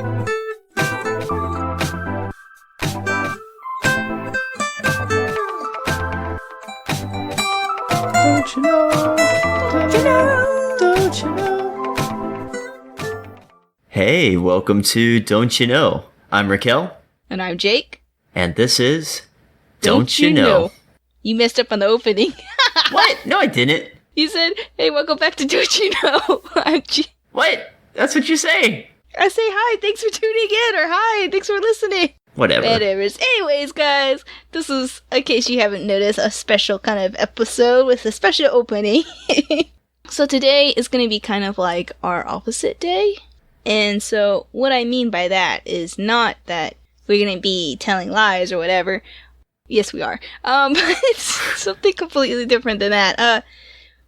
Don't you know? Don't you know? Don't you know? Hey, welcome to Don't You Know? I'm Raquel. And I'm Jake. And this is Don't You Know? You messed up on the opening. What? No, I didn't. You said, hey, welcome back to Don't You Know? What? That's what you say. I say hi, thanks for tuning in, or hi, thanks for listening. Whatever. Anyways, guys, this is, in case you haven't noticed, a special kind of episode with a special opening. So today is going to be kind of like our opposite day. And so what I mean by that is not that we're going to be telling lies or whatever. Yes, we are. But it's something completely different than that.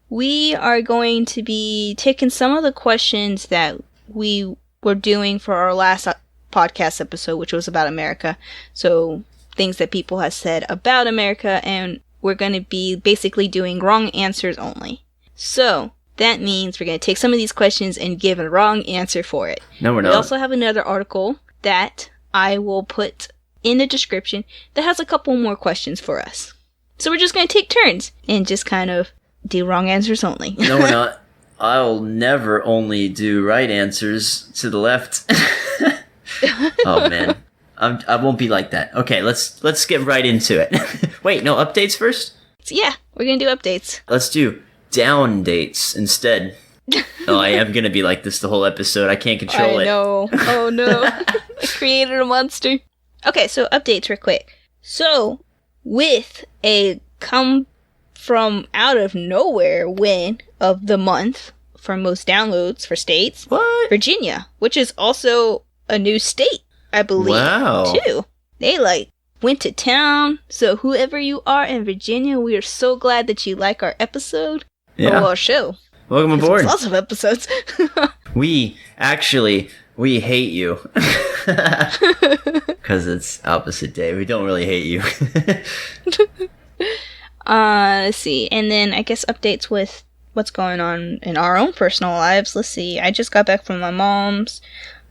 We are going to be taking some of the questions that we were doing for our last podcast episode, which was about America. So things that people have said about America, and we're going to be basically doing wrong answers only. So that means we're going to take some of these questions and give a wrong answer for it. No, we're not. We also have another article that I will put in the description that has a couple more questions for us. So we're just going to take turns and just kind of do wrong answers only. No, we're not. I'll never only do right answers to the left. Oh, man. I won't be like that. Okay, let's get right into it. Wait, no, updates first? So yeah, we're going to do updates. Let's do down dates instead. Oh, I am going to be like this the whole episode. I can't control it. I know. Oh, no. I created a monster. Okay, so updates real quick. So, with a come from out of nowhere win of the month for most downloads for states, What? Virginia, which is also a new state, I believe, Wow. too. They, went to town. So, whoever you are in Virginia, we are so glad that you like our episode. Yeah. Or our show. Welcome aboard. Lots of episodes. We hate you. Because it's opposite day. We don't really hate you. Let's see. And then I guess updates with what's going on in our own personal lives. Let's see. I just got back from my mom's.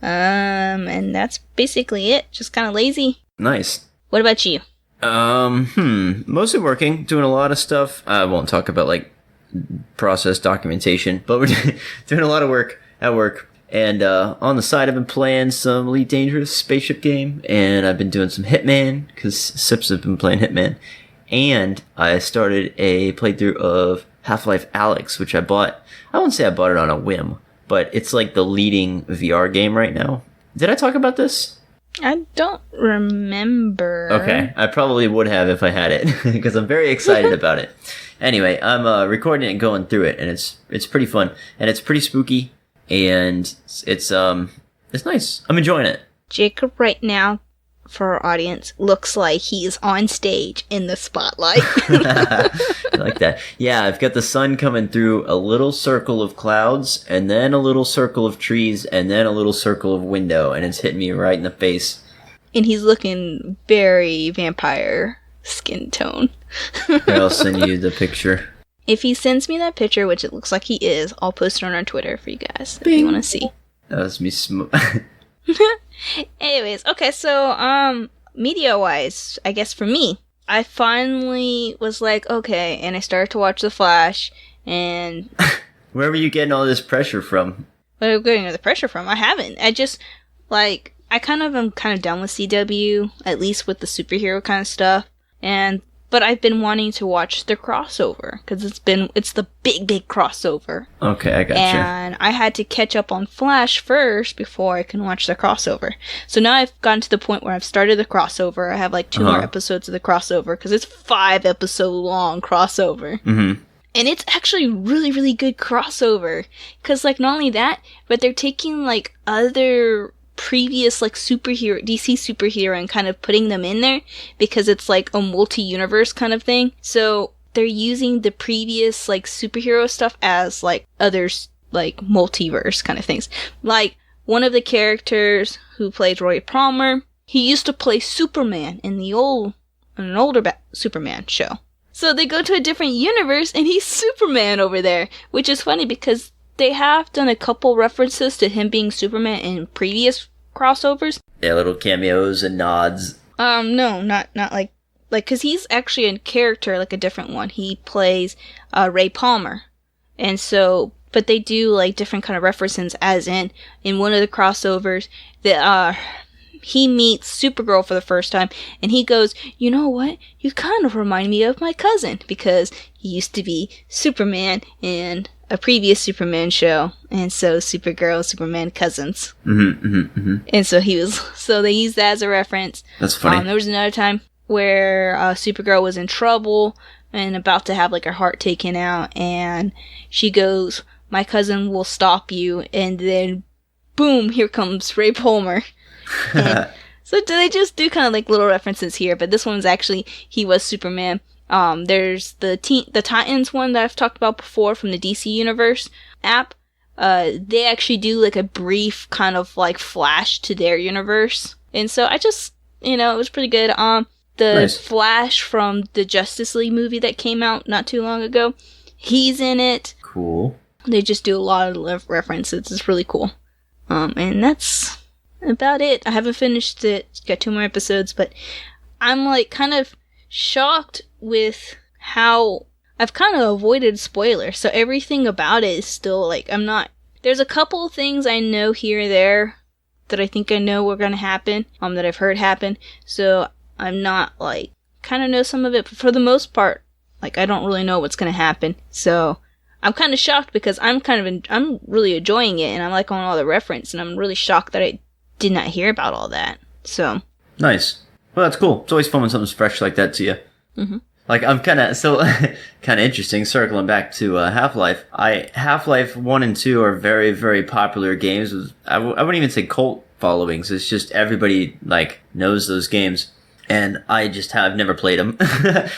And that's basically it. Just kind of lazy. Nice. What about you? Mostly working, doing a lot of stuff. I won't talk about, process documentation, but we're doing a lot of work at work. And on the side, I've been playing some Elite Dangerous spaceship game, and I've been doing some Hitman, because Sips have been playing Hitman. And I started a playthrough of Half-Life Alyx, which I bought. I wouldn't say I bought it on a whim, but it's like the leading VR game right now. Did I talk about this? I don't remember. Okay, I probably would have if I had it, because I'm very excited about it. Anyway, I'm recording it and going through it, and it's pretty fun, and it's pretty spooky, and it's nice. I'm enjoying it. Jacob right now, for our audience, looks like he's on stage in the spotlight. I like that. Yeah, I've got the sun coming through a little circle of clouds, and then a little circle of trees, and then a little circle of window, and it's hitting me right in the face. And he's looking very vampire skin tone. I'll send you the picture. If he sends me that picture, which it looks like he is, I'll post it on our Twitter for you guys Bing. if you want to see. That was me Anyways, okay, so, media-wise, I guess for me, I finally was like, okay, and I started to watch The Flash, and... Where were you getting all this pressure from? Where am I getting the pressure from? I haven't. I just, I am kind of done with CW, at least with the superhero kind of stuff, but I've been wanting to watch the crossover, because it's the big crossover. Okay, I gotcha. And I had to catch up on Flash first before I can watch the crossover. So now I've gotten to the point where I've started the crossover. I have 2 more episodes of the crossover, because it's 5-episode long crossover. Mm-hmm. And it's actually really, really good crossover. Because, not only that, but they're taking, other previous superhero DC superhero and kind of putting them in there because it's a multi-universe kind of thing. So they're using the previous superhero stuff as others multiverse kind of things. One of the characters who plays Roy Palmer, he used to play Superman in an older Superman show. So they go to a different universe and he's Superman over there, which is funny because they have done a couple references to him being Superman in previous crossovers. Yeah, little cameos and nods. No, not like, cause he's actually a character, like a different one. He plays, Ray Palmer. And so, but they do, like, different kind of references, as in one of the crossovers, that, he meets Supergirl for the first time, and he goes, you know what? You kind of remind me of my cousin, because he used to be Superman in a previous Superman show, and so Supergirl, Superman cousins. And so so they used that as a reference. That's funny. There was another time where Supergirl was in trouble and about to have, like, her heart taken out, and she goes, my cousin will stop you, and then boom, here comes Ray Palmer. So they just do kind of like little references here, but this one's actually, he was Superman. There's the Titans one that I've talked about before from the DC Universe app. They actually do like a brief kind of like flash to their universe. And so I just, it was pretty good. Nice. Flash from the Justice League movie that came out not too long ago, he's in it. Cool. They just do a lot of references. It's really cool. And that's about it. I haven't finished it. Got 2 more episodes, but I'm like kind of shocked with how I've kind of avoided spoilers. So everything about it is still like, there's a couple of things I know here or there that I think I know were going to happen, that I've heard happen. So I'm not like, kind of know some of it, but for the most part, like I don't really know what's going to happen. So I'm kind of shocked because I'm really enjoying it, and I'm like on all the reference, and I'm really shocked that I did not hear about all that. So nice. Well, that's cool. It's always fun when something's fresh like that to you. Mm-hmm. Like, I'm kind of interesting, circling back to Half-Life. Half-Life 1 and 2 are very, very popular games. I wouldn't even say cult followings. It's just everybody, like, knows those games. And I just have never played them.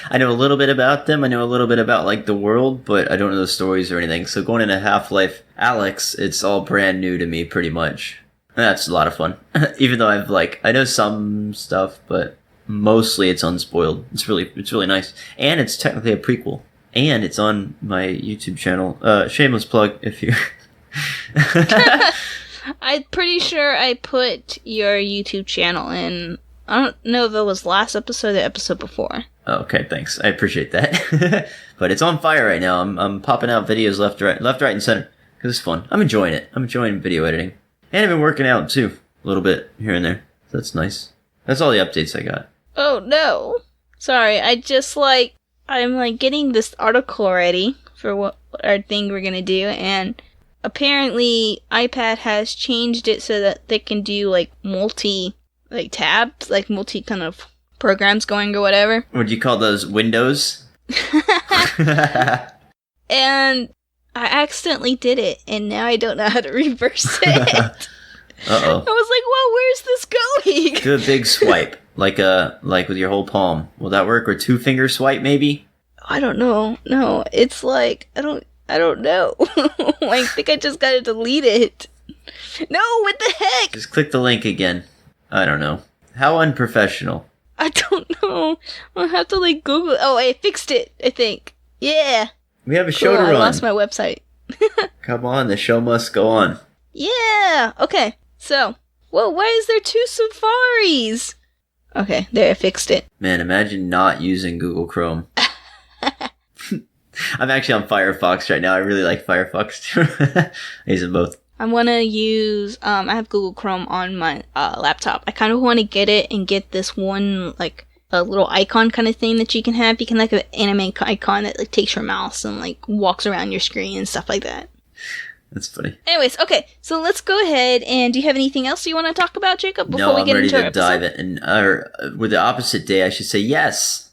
I know a little bit about them. I know a little bit about, like, the world, but I don't know the stories or anything. So going into Half-Life Alyx, it's all brand new to me, pretty much. That's a lot of fun. Even though I know some stuff, but mostly it's unspoiled. It's really nice. And it's technically a prequel. And it's on my YouTube channel. Shameless plug if you... I'm pretty sure I put your YouTube channel in. I don't know if it was last episode or the episode before. Okay, thanks. I appreciate that. But it's on fire right now. I'm popping out videos left, right, and center. Because it's fun. I'm enjoying it. I'm enjoying video editing. And I've been working out, too. A little bit here and there. So that's nice. That's all the updates I got. Oh, no. Sorry, I'm getting this article ready for what our thing we're gonna do, and apparently iPad has changed it so that they can do, multi, tabs, multi kind of programs going or whatever. What do you call those, windows? And I accidentally did it, and now I don't know how to reverse it. Uh-oh. I was like, well, where's this going? Do a big swipe, like with your whole palm. Will that work? Or 2-finger swipe, maybe? I don't know. No, it's I don't know. I think I just gotta delete it. No, what the heck? Just click the link again. I don't know. How unprofessional. I don't know. I'll have to Google. Oh, I fixed it, I think. Yeah. We have a show to run. I lost my website. Come on, the show must go on. Yeah. Okay. So, well, why is there 2 Safaris? Okay, there, I fixed it. Man, imagine not using Google Chrome. I'm actually on Firefox right now. I really like Firefox too. I use them both. I want to use, I have Google Chrome on my laptop. I kind of want to get it and get this one, a little icon kind of thing that you can have. You can an anime icon that takes your mouse and walks around your screen and stuff like that. That's funny. Anyways, okay, so let's go ahead, and do you have anything else you want to talk about, Jacob, before we get into our episode? No, I'm ready to dive in. Or with the opposite day, I should say yes.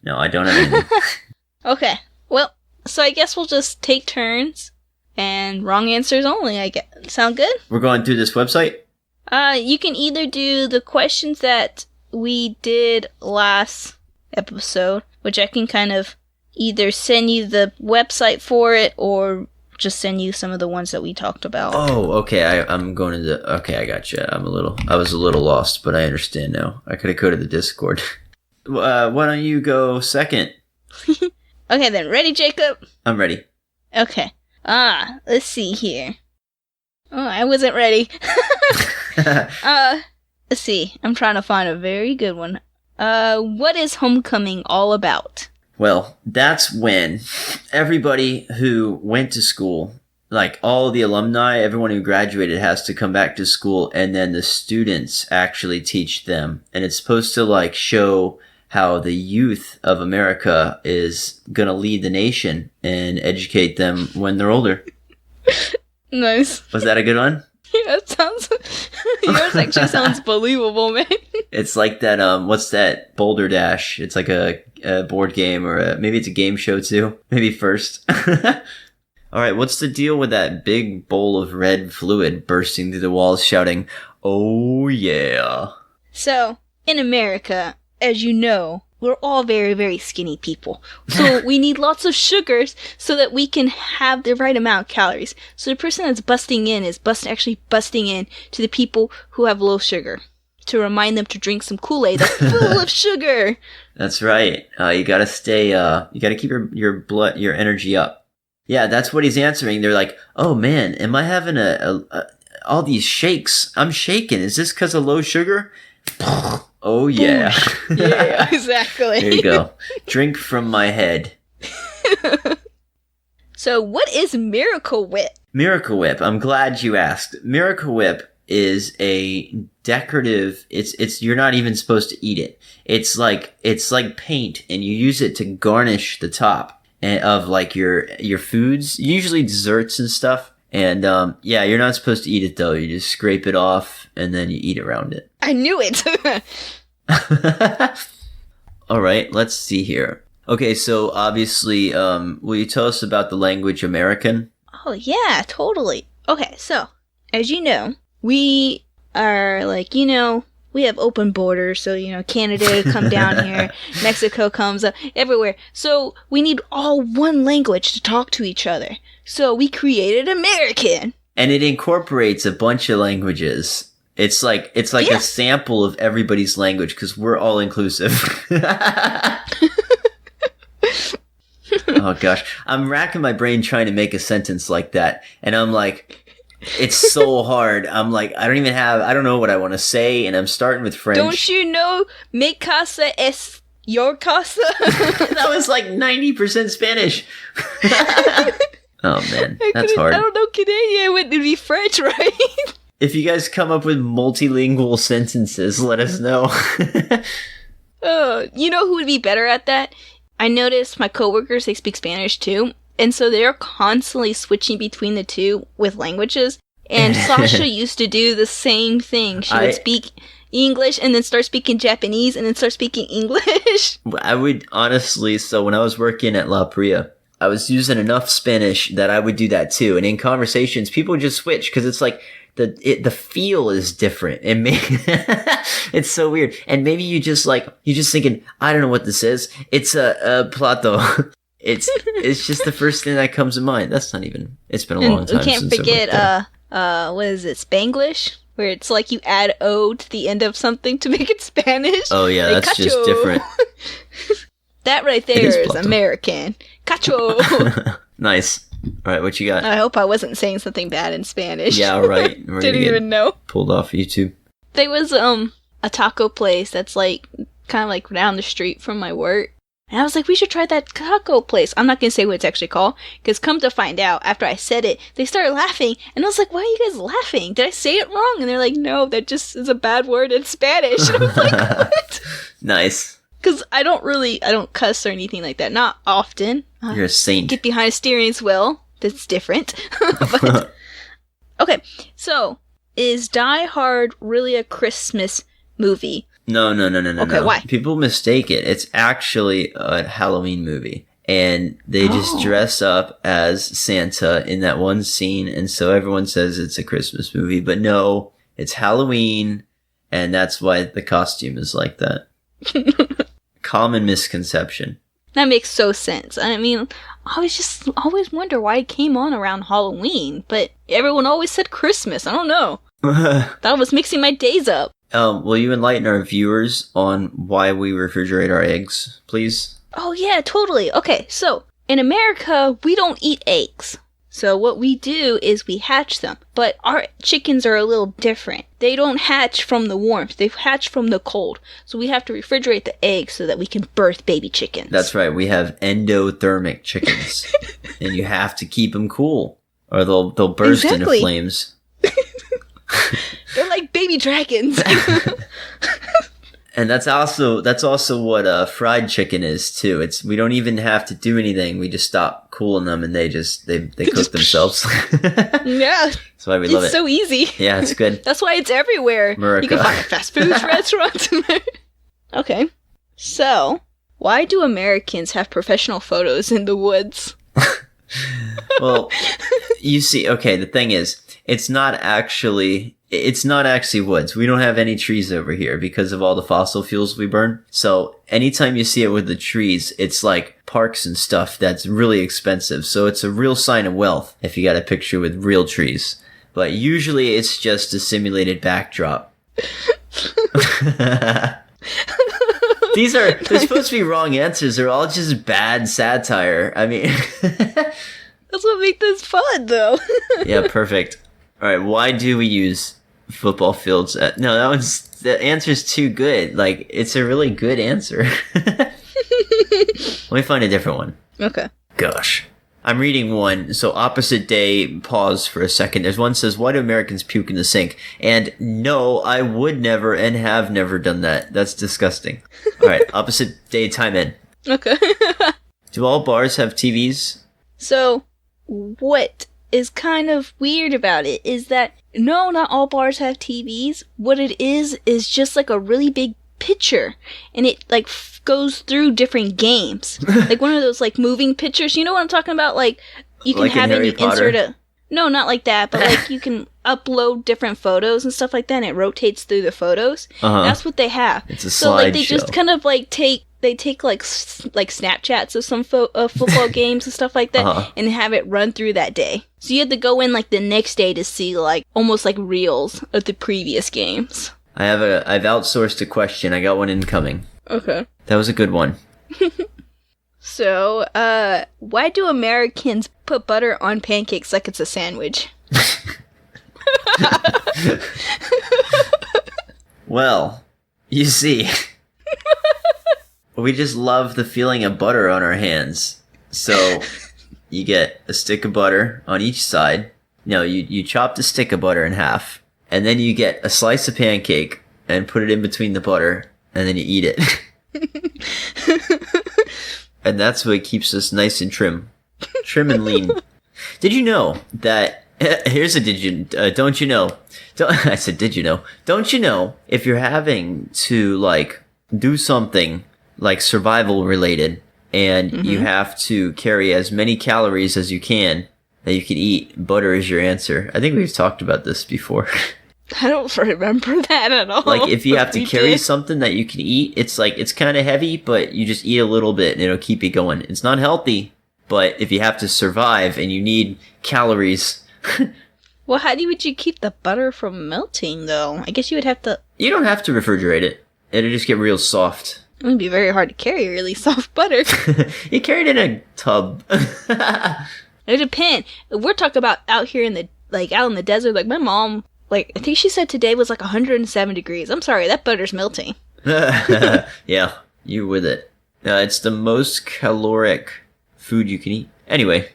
No, I don't have anything. Okay, well, so I guess we'll just take turns, and wrong answers only, I guess. Sound good? We're going through this website? You can either do the questions that we did last episode, which I can kind of either send you the website for it, or just send you some of the ones that we talked about. Oh, okay. I'm going to okay, I got you. I was a little lost, but I understand now. I could have coded the Discord. Why don't you go second? Okay, then. Ready, Jacob? I'm ready. Okay. Let's see here. Oh, I wasn't ready. Let's see. I'm trying to find a very good one. What is homecoming all about? Well, that's when everybody who went to school, like all the alumni, everyone who graduated has to come back to school, and then the students actually teach them. And it's supposed to like show how the youth of America is going to lead the nation and educate them when they're older. Nice. Was that a good one? Yeah, it sounds. Yours actually sounds believable, man. It's like that. What's that? Boulder Dash. It's like a board game, or maybe it's a game show too. Maybe first. All right. What's the deal with that big bowl of red fluid bursting through the walls, shouting, "Oh yeah"? So in America, as you know, we're all very, very skinny people. So we need lots of sugars so that we can have the right amount of calories. So the person that's busting in is actually busting in to the people who have low sugar, to remind them to drink some Kool-Aid that's full of sugar. That's right. You gotta stay. You gotta keep your energy up. Yeah, that's what he's answering. They're like, "Oh man, am I having all these shakes? I'm shaking. Is this because of low sugar?" Oh yeah. Yeah, exactly. There you go. Drink from my head. So what is Miracle Whip? Miracle Whip. I'm glad you asked. Miracle Whip is a decorative, it's you're not even supposed to eat it. It's like paint, and you use it to garnish the top of like your foods, usually desserts and stuff. And yeah, you're not supposed to eat it though. You just scrape it off and then you eat around it. I knew it. All right, let's see here. Okay, so obviously, will you tell us about the language American? Oh yeah, totally. Okay, so as you know, we are like, we have open borders, so Canada come down here, Mexico comes up, everywhere. So we need all one language to talk to each other. So we created American. And it incorporates a bunch of languages. It's like a sample of everybody's language because we're all inclusive. Oh gosh, I'm racking my brain trying to make a sentence like that, and I'm like, it's so hard. I'm like, I don't know what I want to say, and I'm starting with French. Don't you know, mi casa es your casa? That was like 90% Spanish. Oh man, that's hard. I don't know Canadian, it would be French, right? If you guys come up with multilingual sentences, let us know. You know who would be better at that? I noticed my coworkers, they speak Spanish too, and so they're constantly switching between the two with languages. And Sasha used to do the same thing. She would speak English and then start speaking Japanese and then start speaking English. I would honestly, so when I was working at La Pria, I was using enough Spanish that I would do that too. And in conversations, people just switch because it's like the feel is different. And it's so weird. And maybe you just thinking, I don't know what this is. It's a plato. It's just the first thing that comes to mind. That's not even. It's been a long time. We can't forget what is it, Spanglish? Where it's like you add O to the end of something to make it Spanish. Oh yeah, like that's cacho. Just different. That right there is American. Cacho. Nice. All right, what you got? I hope I wasn't saying something bad in Spanish. Yeah, right. Didn't even know. Pulled off YouTube. There was a taco place that's like kind of like down the street from my work. And I was like, we should try that taco place. I'm not going to say what it's actually called, because come to find out, after I said it, they started laughing. And I was like, why are you guys laughing? Did I say it wrong? And they're like, no, that just is a bad word in Spanish. And I was like, what? Nice. Because I don't cuss or anything like that. Not often. You're a saint. Get behind a steering wheel. That's different. But, okay, so is Die Hard really a Christmas movie? No. Okay, why? People mistake it. It's actually a Halloween movie. And they just dress up as Santa in that one scene. And so everyone says it's a Christmas movie. But no, it's Halloween. And that's why the costume is like that. Common misconception. That makes so sense. I mean, I always wonder why it came on around Halloween. But everyone always said Christmas. I don't know. That was mixing my days up. Will you enlighten our viewers on why we refrigerate our eggs, please? Oh, yeah, totally. Okay, so in America, we don't eat eggs. So what we do is we hatch them. But our chickens are a little different. They don't hatch from the warmth. They hatch from the cold. So we have to refrigerate the eggs so that we can birth baby chickens. That's right. We have endothermic chickens. And you have to keep them cool, or they'll burst into flames. They're like baby dragons. And that's also what fried chicken is too. We don't even have to do anything. We just stop cooling them, and they cook themselves. Yeah, that's why we love it. It's so easy. Yeah, it's good. That's why it's everywhere. America. You can find fast food restaurants in there. Okay, so why do Americans have professional photos in the woods? Well, you see, okay, the thing is, it's not actually woods. We don't have any trees over here because of all the fossil fuels we burn. So anytime you see it with the trees, it's like parks and stuff that's really expensive. So it's a real sign of wealth if you got a picture with real trees. But usually it's just a simulated backdrop. They're supposed to be wrong answers. They're all just bad satire. I mean, that's what makes this fun, though. Yeah, perfect. All right, why do we use football fields? No, the answer's too good. Like, it's a really good answer. Let me find a different one. Okay. Gosh. I'm reading one. So opposite day, pause for a second. There's one that says, why do Americans puke in the sink? And no, I would never and have never done that. That's disgusting. All right, opposite day, time in. Okay. Do all bars have TVs? So, what is kind of weird about it is that, no, not all bars have TVs. What it is just like a really big picture. And it, like, goes through different games. Like one of those, like, moving pictures. You know what I'm talking about? Like, you can like have it, you insert a... No, not like that, but, like, you can upload different photos and stuff like that, and it rotates through the photos. Uh-huh. That's what they have. It's a slideshow. So, like, they just kind of, like, take Snapchats of some football games and stuff like that, uh-huh. and have it run through that day. So you have to go in, like, the next day to see, like, almost like reels of the previous games. I've outsourced a question. I got one incoming. Okay. That was a good one. So, why do Americans put butter on pancakes like it's a sandwich? Well, you see, we just love the feeling of butter on our hands. So, you get a stick of butter on each side. No, you chop the stick of butter in half. And then you get a slice of pancake and put it in between the butter. And then you eat it. And that's what keeps us nice and trim. Trim and lean. Did you know that... Here's a don't you know? I said, did you know? Don't you know, if you're having to, like, do something, like, survival related, and you have to carry as many calories as you can that you can eat, butter is your answer. I think we've talked about this before. I don't remember that at all. Like, if you have to carry something that you can eat, it's like, it's kind of heavy, but you just eat a little bit and it'll keep you going. It's not healthy, but if you have to survive and you need calories... Well, how would you keep the butter from melting, though? I guess you would have to... You don't have to refrigerate it. It'll just get real soft. It would be very hard to carry really soft butter. You carry it in a tub. It depends. We're talking about out here in the, like, out in the desert. Like, my mom... Like, I think she said today was like 107 degrees. I'm sorry, that butter's melting. Yeah, you with it. It's the most caloric food you can eat. Anyway,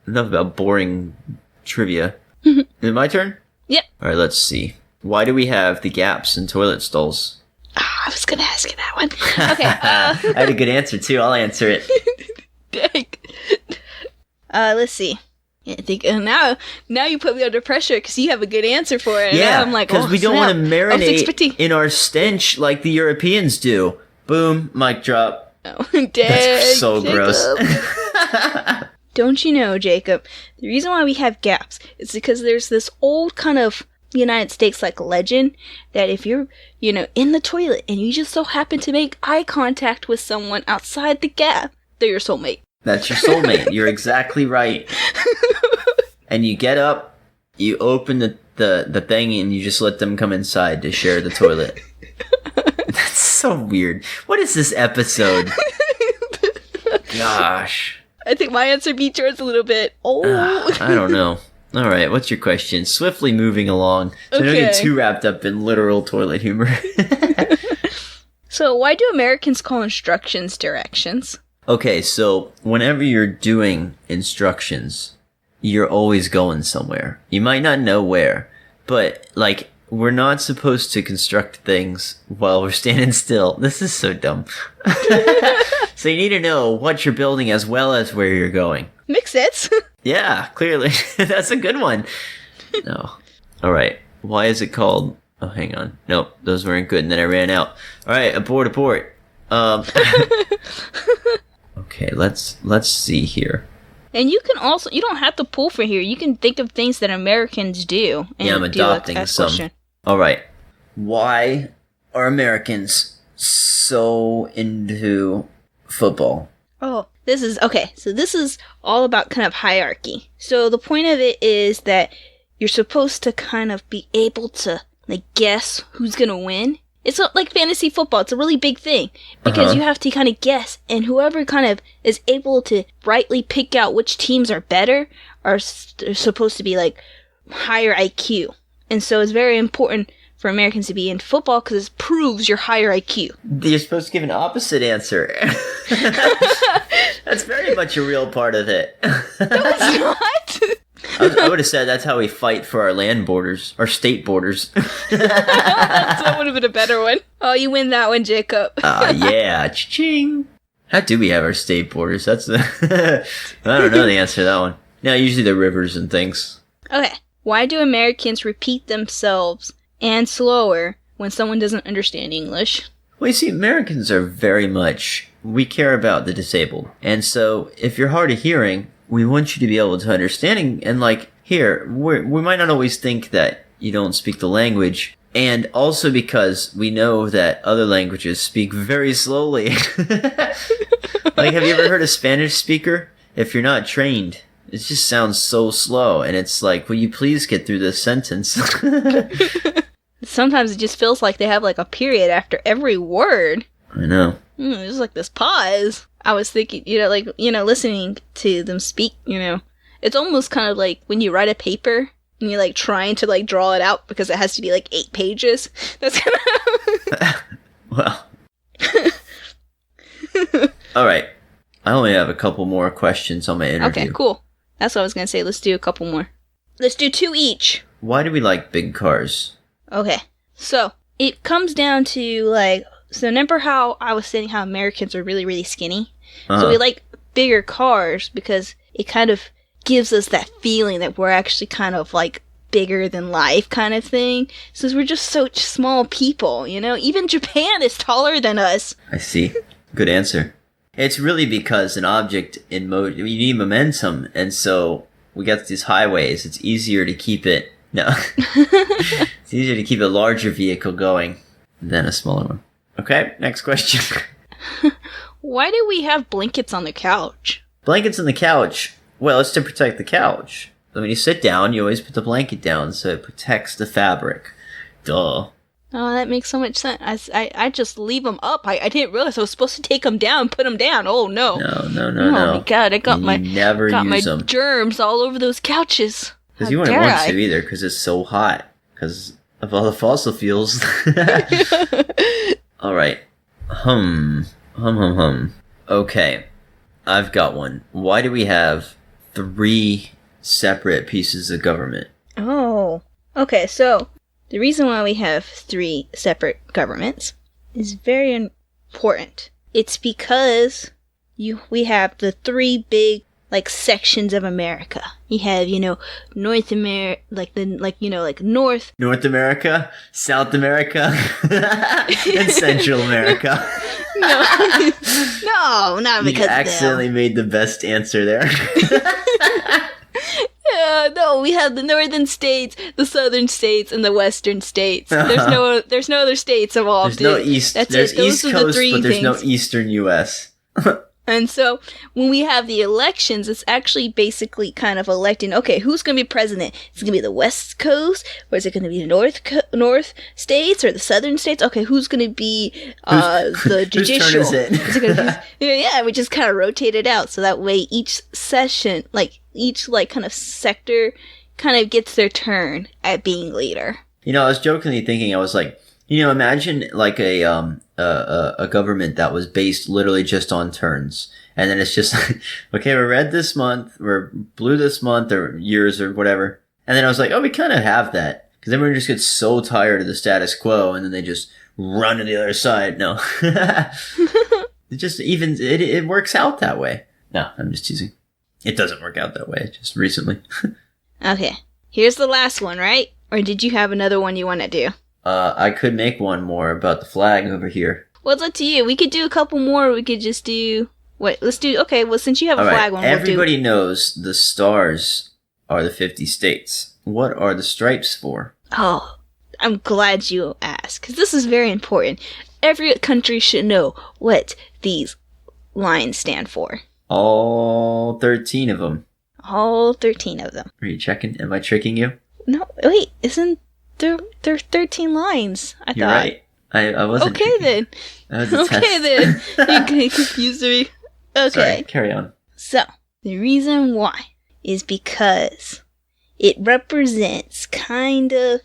enough about boring trivia. Is it my turn? Yep. Alright, let's see. Why do we have the gaps in toilet stalls? I was gonna ask you that one. Okay, I had a good answer too. I'll answer it. Dang. Let's see. I think now you put me under pressure because you have a good answer for it. And Yeah, now I'm like, because we don't want to marinate in in our stench like the Europeans do. Boom, mic drop. Oh, dang, That's so Jacob. gross. Don't you know, Jacob, the reason why we have gaps is because there's this old kind of United States like legend that if you're, in the toilet and you just so happen to make eye contact with someone outside the gap, they're your soulmate. That's your soulmate. You're exactly right. And you get up, you open the thing, and you just let them come inside to share the toilet. That's so weird. What is this episode? Gosh. I think my answer beat yours a little bit. Oh. I don't know. All right, what's your question? Swiftly moving along. So I don't get too wrapped up in literal toilet humor. So why do Americans call instructions directions? Okay, so whenever you're doing instructions, you're always going somewhere. You might not know where, but like we're not supposed to construct things while we're standing still. This is so dumb. So you need to know what you're building as well as where you're going. Makes sense. Yeah, clearly. That's a good one. No. All right. Why is it called... Oh, hang on. Nope, those weren't good, and then I ran out. All right, abort. Okay, let's see here. And you can also... You don't have to pull for here. You can think of things that Americans do. And yeah, I'm adopting some. Question. All right. Why are Americans so into football? Oh, this is... Okay, so this is all about kind of hierarchy. So the point of it is that you're supposed to kind of be able to, like, guess who's gonna win. It's not like fantasy football. It's a really big thing because you have to kind of guess, and whoever kind of is able to rightly pick out which teams are better are supposed to be, like, higher IQ. And so it's very important for Americans to be in football because it proves your higher IQ. You're supposed to give an opposite answer. That's very much a real part of it. No, it's not. I would have said that's how we fight for our land borders, our state borders. That would have been a better one. Oh, you win that one, Jacob. Yeah, cha-ching. How do we have our state borders? That's the... I don't know the answer to that one. No, usually the rivers and things. Okay. Why do Americans repeat themselves and slower when someone doesn't understand English? Well, you see, Americans are very much... We care about the disabled. And so, if you're hard of hearing, we want you to be able to understand. And like, here, we might not always think that you don't speak the language. And also because we know that other languages speak very slowly. Like, have you ever heard a Spanish speaker? If you're not trained, it just sounds so slow. And it's like, will you please get through this sentence? Sometimes it just feels like they have like a period after every word. I know. There's like this pause. I was thinking, listening to them speak, it's almost kind of like when you write a paper and you're like trying to like draw it out because it has to be like 8 pages. That's kind of... Well. All right. I only have a couple more questions on my interview. Okay, cool. That's what I was going to say. Let's do a couple more. Let's do 2 each. Why do we like big cars? Okay. So, it comes down to like... So remember how I was saying how Americans are really, really skinny? So we like bigger cars because it kind of gives us that feeling that we're actually kind of like bigger than life kind of thing. Since we're just such small people, Even Japan is taller than us. I see. Good answer. It's really because an object in motion, you need momentum, and so we got these highways. It's easier to keep it... No. It's easier to keep a larger vehicle going than a smaller one. Okay, next question. Why do we have blankets on the couch? Blankets on the couch? Well, it's to protect the couch. So when you sit down, you always put the blanket down so it protects the fabric. Duh. Oh, that makes so much sense. I just leave them up. I didn't realize I was supposed to take them down, put them down. Oh, no. No. Oh, my God. I got my them. Germs all over those couches. Because you wouldn't want to either, because it's so hot. Because of all the fossil fuels. All right. Hum. Okay. I've got one. Why do we have 3 separate pieces of government? Oh. Okay, so the reason why we have 3 separate governments is very important. It's because we have the 3 big sections of America. You have, North America, North America, South America, and Central America. No, not because you accidentally made the best answer there. Yeah, no, we have the northern states, the southern states, and the western states. There's no other states involved. There's no east. There's East Coast, but there's no eastern U.S. And so when we have the elections, it's actually basically kind of electing, okay, who's going to be president? Is it going to be the West Coast, or is it going to be the North states or the Southern states? Okay, who's going to be the judicial? Whose turn is it? Yeah, we just kind of rotate it out so that way each session, like each like kind of sector, kind of gets their turn at being leader. You know, I was jokingly thinking, I was like, you know, imagine like a government that was based literally just on turns. And then it's just like, okay, we're red this month, we're blue this month, or years, or whatever. And then I was like, oh, we kind of have that. Because everyone just gets so tired of the status quo, and then they just run to the other side. No. It works out that way. No, I'm just teasing. It doesn't work out that way, just recently. Okay, here's the last one, right? Or did you have another one you want to do? I could make one more about the flag over here. Well, it's up to you. We could do a couple more, or we could just do... Wait, let's do... Okay, well, since you have a flag one, everybody knows the stars are the 50 states. What are the stripes for? Oh, I'm glad you asked, because this is very important. Every country should know what these lines stand for. All 13 of them. All 13 of them. Are you checking? Am I tricking you? No, wait, isn't there 13 lines? I You're thought. right. I wasn't. Okay then. That was a Okay test. then. You confused me. Okay. Sorry, carry on. So, the reason why is because it represents kind of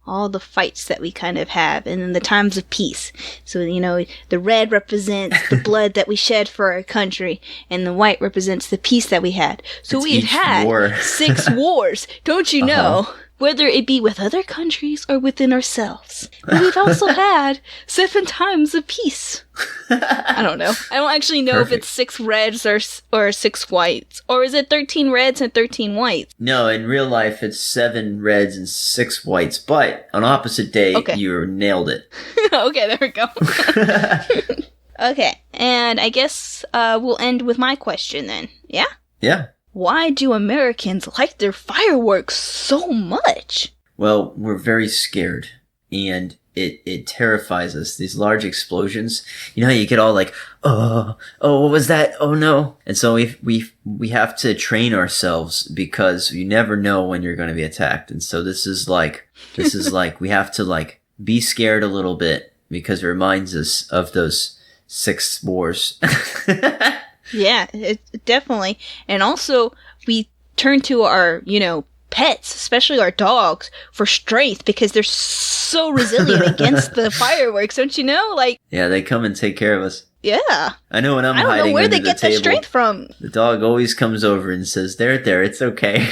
all the fights that we kind of have and in the times of peace. So, you know, the red represents the blood that we shed for our country, and the white represents the peace that we had. So It's we've each had war. 6 wars, don't you know? Whether it be with other countries or within ourselves. And we've also had 7 times of peace. I don't know. I don't actually know if it's 6 reds or 6 whites. Or is it 13 reds and 13 whites? No, in real life it's 7 reds and 6 whites, but on opposite day, you nailed it. Okay, there we go. Okay, and I guess we'll end with my question then. Yeah? Yeah. Why do Americans like their fireworks so much? Well, we're very scared, and it terrifies us. These large explosions, you know how you get all like, oh, what was that? Oh no. And so we have to train ourselves, because you never know when you're going to be attacked. And so this is like we have to like be scared a little bit, because it reminds us of those 6 wars. Yeah, it definitely. And also, we turn to our, you know, pets, especially our dogs, for strength, because they're so resilient against the fireworks, don't you know? Like, yeah, they come and take care of us. Yeah. I know when I'm hiding I don't know where under they get the strength from. The dog always comes over and says, there, it's okay.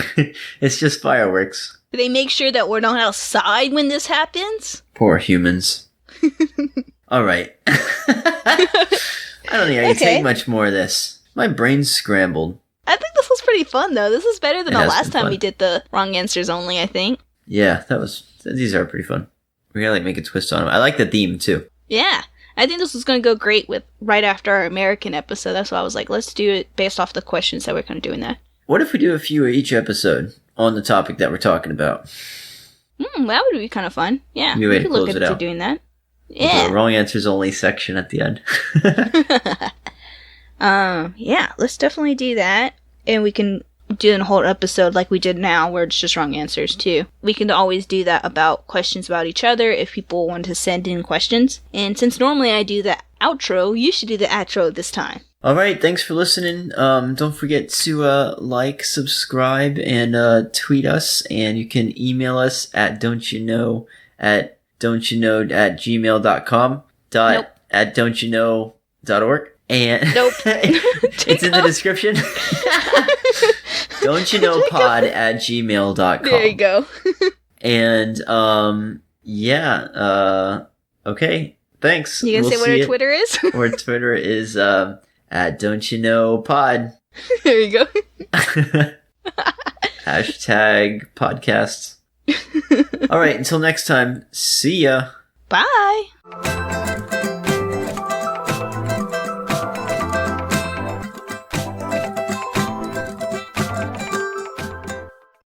It's just fireworks. Do they make sure that we're not outside when this happens? Poor humans. All right. I don't think I can take much more of this. My brain's scrambled. I think this was pretty fun, though. This is better than the last time fun. we did the wrong answers only, I think. Yeah, these are pretty fun. We gotta like make a twist on them. I like the theme, too. Yeah. I think this was going to go great with right after our American episode. That's why I was like, let's do it based off the questions that we're kind of doing that. What if we do a few each episode on the topic that we're talking about? That would be kind of fun. Yeah, we could look into doing that. Yeah. The wrong answers only section at the end. Yeah, let's definitely do that. And we can do a whole episode like we did now, where it's just wrong answers too. We can always do that about questions about each other if people want to send in questions. And since normally I do the outro, you should do the outro this time. All right, thanks for listening. Don't forget to like, subscribe, and tweet us. And you can email us at don'tyouknow@gmail.com at don'tyouknow.org. And nope. It's in the description. don'tyouknowpod@gmail.com. There you go. And okay, thanks. You gonna say what our Twitter is? Our Twitter is at don'tyouknowpod. There you go. #podcasts. All right, until next time, see ya. Bye.